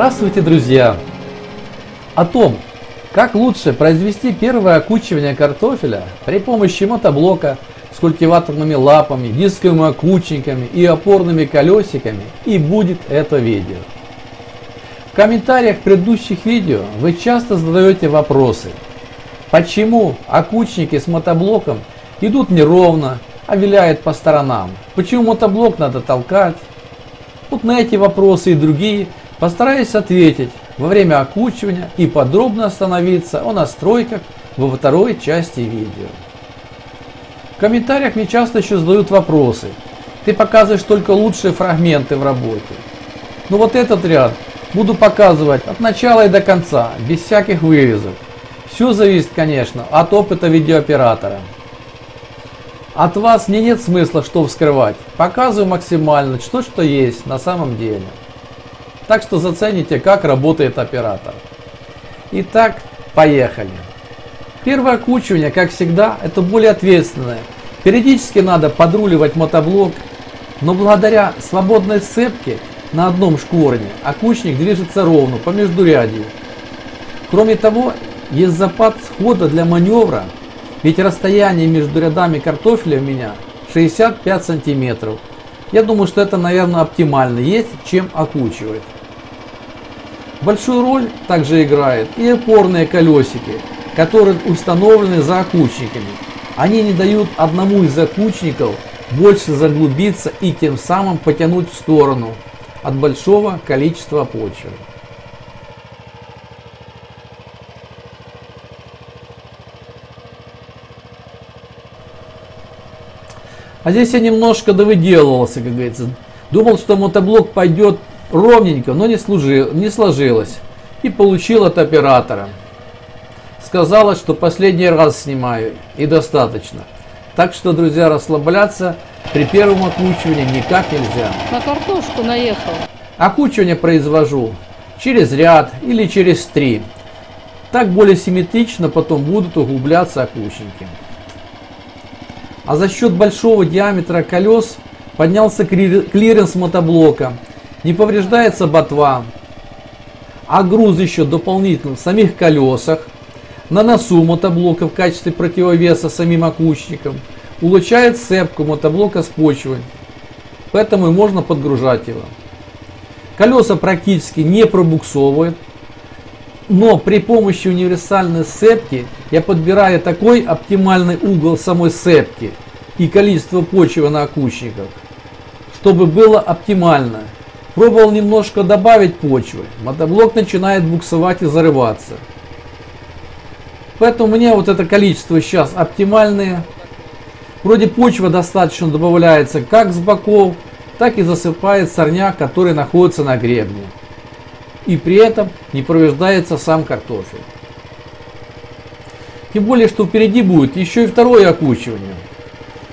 Здравствуйте, друзья! О том, как лучше произвести первое окучивание картофеля при помощи мотоблока с культиваторными лапами, дисковыми окучниками и опорными колесиками, и будет это видео. В комментариях предыдущих видео вы часто задаете вопросы, почему окучники с мотоблоком идут неровно, а виляют по сторонам, почему мотоблок надо толкать. Вот на эти вопросы и другие постараюсь ответить во время окучивания и подробно остановиться о настройках во второй части видео. В комментариях мне часто еще задают вопросы. Ты показываешь только лучшие фрагменты в работе. Но вот этот ряд буду показывать от начала и до конца, без всяких вырезок. Все зависит, конечно, от опыта видеооператора. От вас мне нет смысла что вскрывать. Показываю максимально, что есть на самом деле. Так что зацените, как работает оператор. Итак, поехали. Первое окучивание, как всегда, это более ответственное. Периодически надо подруливать мотоблок, но благодаря свободной сцепке на одном шкворне окучник движется ровно по междурядью. Кроме того, есть запас хода для маневра, ведь расстояние между рядами картофеля у меня 65 сантиметров. Я думаю, что это, наверное, оптимально, есть чем окучивать. Большую роль также играют и опорные колесики, которые установлены за окучниками. Они не дают одному из окучников больше заглубиться и тем самым потянуть в сторону от большого количества почвы. А здесь я немножко довыделывался, как говорится. Думал, что мотоблок пойдет ровненько, но не сложилось. И получил от оператора. Сказала, что последний раз снимаю и достаточно. Так что, друзья, расслабляться при первом окучивании никак нельзя. На картошку наехал. Окучивание произвожу через ряд или через 3. Так более симметрично потом будут углубляться окучники. А за счет большого диаметра колес поднялся клиренс мотоблока. Не повреждается ботва, а груз еще дополнительно в самих колесах, на носу мотоблока в качестве противовеса самим окучникам, улучшает сцепку мотоблока с почвой, поэтому и можно подгружать его. Колеса практически не пробуксовывают, но при помощи универсальной сцепки я подбираю такой оптимальный угол самой сцепки и количество почвы на окучниках, чтобы было оптимально. Пробовал немножко добавить почвы, мотоблок начинает буксовать и зарываться. Поэтому у меня вот это количество сейчас оптимальное. Вроде почва достаточно добавляется как с боков, так и засыпает сорняк, который находится на гребне. И при этом не повреждается сам картофель. Тем более, что впереди будет еще и второе окучивание.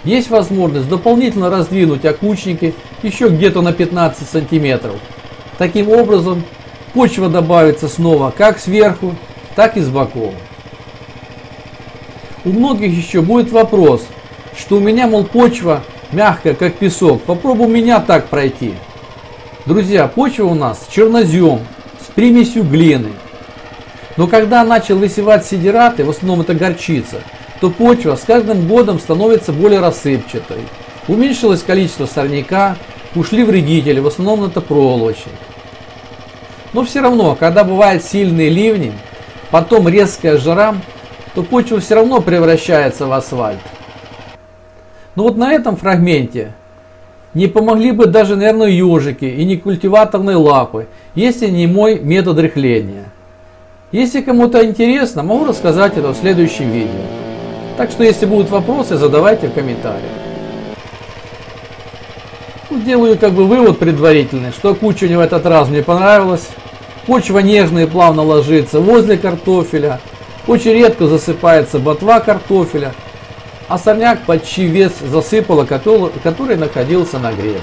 Есть возможность дополнительно раздвинуть окучники еще где-то на 15 сантиметров. Таким образом, почва добавится снова как сверху, так и с боков. У многих еще будет вопрос, что у меня, мол, почва мягкая, как песок. Попробуй у меня так пройти. Друзья, почва у нас чернозем с примесью глины. Но когда начал высевать сидираты, в основном это горчица, то почва с каждым годом становится более рассыпчатой. Уменьшилось количество сорняка, ушли вредители, в основном это проволочник. Но все равно, когда бывают сильные ливни, потом резкая жара, то почва все равно превращается в асфальт. Но вот на этом фрагменте не помогли бы даже, наверное, ежики и не культиваторные лапы, если не мой метод рыхления. Если кому-то интересно, могу рассказать это в следующем видео. Так что, если будут вопросы, задавайте в комментариях. Делаю как бы вывод предварительный, что окучивание в этот раз мне понравилось. Почва нежно и плавно ложится возле картофеля. Очень редко засыпается ботва картофеля. А сорняк почти вес засыпало, который находился на гребне.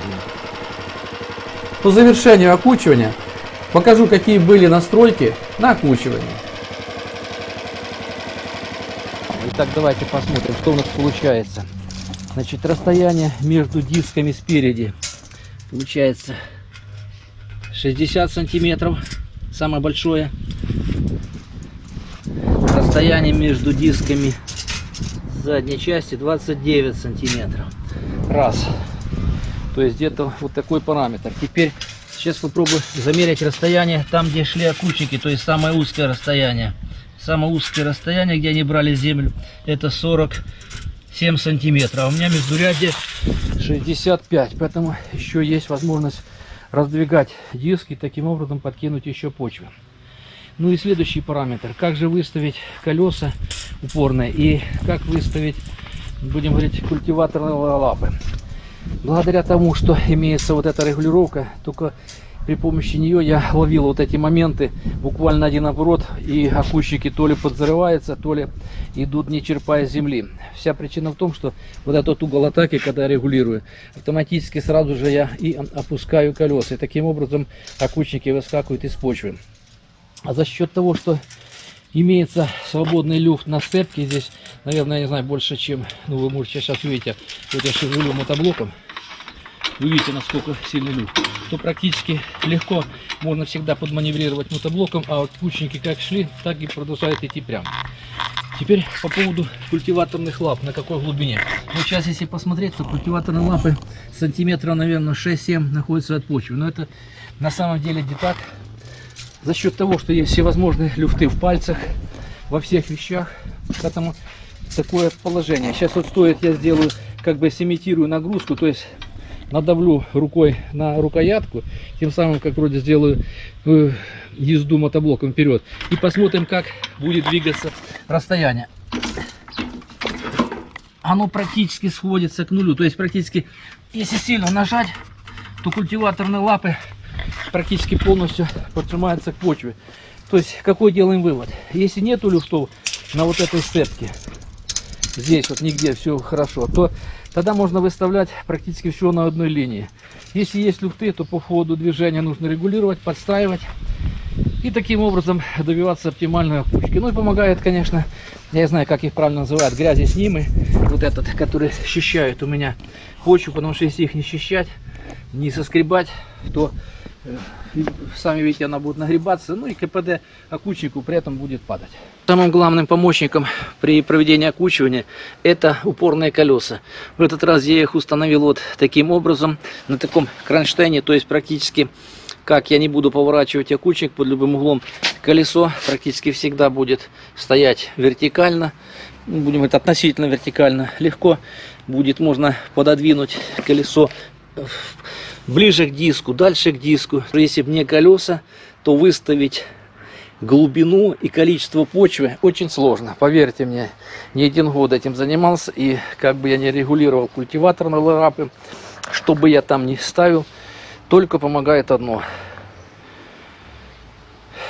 По завершению окучивания покажу, какие были настройки на окучивание. Итак, давайте посмотрим, что у нас получается. Значит, расстояние между дисками спереди получается 60 сантиметров. Самое большое расстояние между дисками задней части 29 сантиметров. Раз. То есть где-то вот такой параметр. Теперь сейчас попробую замерить расстояние там, где шли окучники, то есть самое узкое расстояние. Самое узкое расстояние, где они брали землю, это 47 сантиметров. А у меня междурядье 65, поэтому еще есть возможность раздвигать диски и таким образом подкинуть еще почву. Ну и следующий параметр. Как же выставить колеса упорные и как выставить, будем говорить, культиваторные лапы. Благодаря тому, что имеется вот эта регулировка, только при помощи нее я ловил вот эти моменты буквально один оборот, и окучники то ли подзрываются, то ли идут не черпая земли. Вся причина в том, что вот этот угол атаки, когда я регулирую, автоматически сразу же я и опускаю колеса. И таким образом окучники выскакивают из почвы. А за счет того, что имеется свободный люфт на сцепке, здесь, наверное, я не знаю, больше, чем, ну, вы можете сейчас увидеть, вот я шевелю мотоблоком, вы видите, насколько сильный люфт, то практически легко можно всегда подманеврировать мотоблоком, а вот окучники как шли, так и продолжают идти прямо. Теперь по поводу культиваторных лап, на какой глубине. Вот сейчас, если посмотреть, то культиваторные лапы сантиметра, наверное, 6-7 находятся от почвы, но это на самом деле не так. За счет того, что есть всевозможные люфты в пальцах, во всех вещах, поэтому такое положение. Сейчас вот стоит, я сделаю, как бы симитирую нагрузку, то есть надавлю рукой на рукоятку, тем самым, как вроде сделаю езду мотоблоком вперед. И посмотрим, как будет двигаться расстояние. Оно практически сходится к нулю, то есть практически, если сильно нажать, то культиваторные лапы практически полностью поджимается к почве. То есть какой делаем вывод? Если нету люфтов на вот этой сцепке, здесь вот нигде все хорошо, то тогда можно выставлять практически все на одной линии. Если есть люфты, то по ходу движения нужно регулировать, подстраивать и таким образом добиваться оптимальной опушки. Ну и помогает, конечно, я не знаю, как их правильно называют, грязеснимы, вот этот, который счищает у меня почву, потому что если их не счищать, не соскребать, то сами видите, она будет нагребаться, ну и КПД окучнику при этом будет падать. Самым главным помощником при проведении окучивания это упорные колеса. В этот раз я их установил вот таким образом, на таком кронштейне, то есть практически, как я не буду поворачивать окучник под любым углом, колесо практически всегда будет стоять вертикально, будем говорить, относительно вертикально, легко будет, можно пододвинуть колесо ближе к диску, дальше к диску. Если бы не колеса, то выставить глубину и количество почвы очень сложно. Поверьте мне, не один год этим занимался, и как бы я не регулировал культиваторные лапы, что бы я там ни ставил, только помогает одно: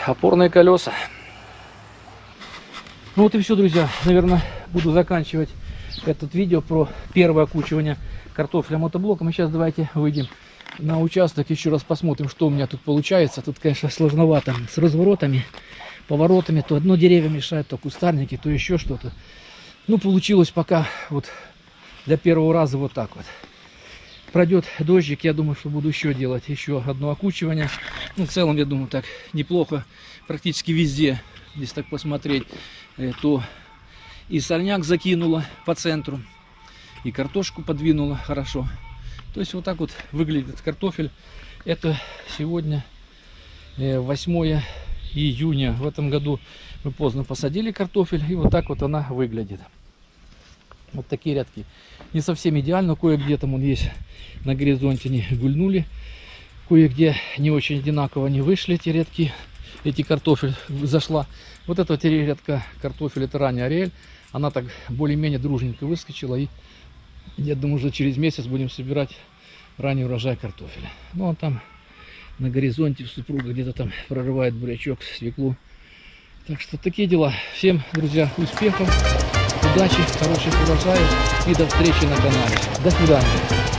опорные колеса. Ну вот и все, друзья. Наверное, буду заканчивать этот видео про первое окучивание картофеля мотоблоком. И сейчас давайте выйдем на участок, еще раз посмотрим, что у меня тут получается. Тут, конечно, сложновато с разворотами, поворотами. То одно дерево мешает, то кустарники, то еще что-то. Ну, получилось пока вот для первого раза вот так вот. Пройдет дождик, я думаю, что буду еще делать еще одно окучивание. Ну, в целом, я думаю, так неплохо. Практически везде, если так посмотреть, то и сорняк закинула по центру, и картошку подвинула хорошо. То есть вот так вот выглядит картофель. Это сегодня 8 июня. В этом году мы поздно посадили картофель, и вот так вот она выглядит. Вот такие рядки. Не совсем идеально, кое-где там он есть на горизонте, не гульнули. Кое-где не очень одинаково не вышли эти рядки. Эти картофель зашла. Вот эта вот рядка картофель, это ранняя ариэль. Она так более-менее дружненько выскочила. И я думаю, уже через месяц будем собирать ранний урожай картофеля. Ну а там на горизонте супруга где-то там прорывает бурячок, свеклу. Так что такие дела. Всем, друзья, успехов, удачи, хороших урожаев и до встречи на канале. До свидания.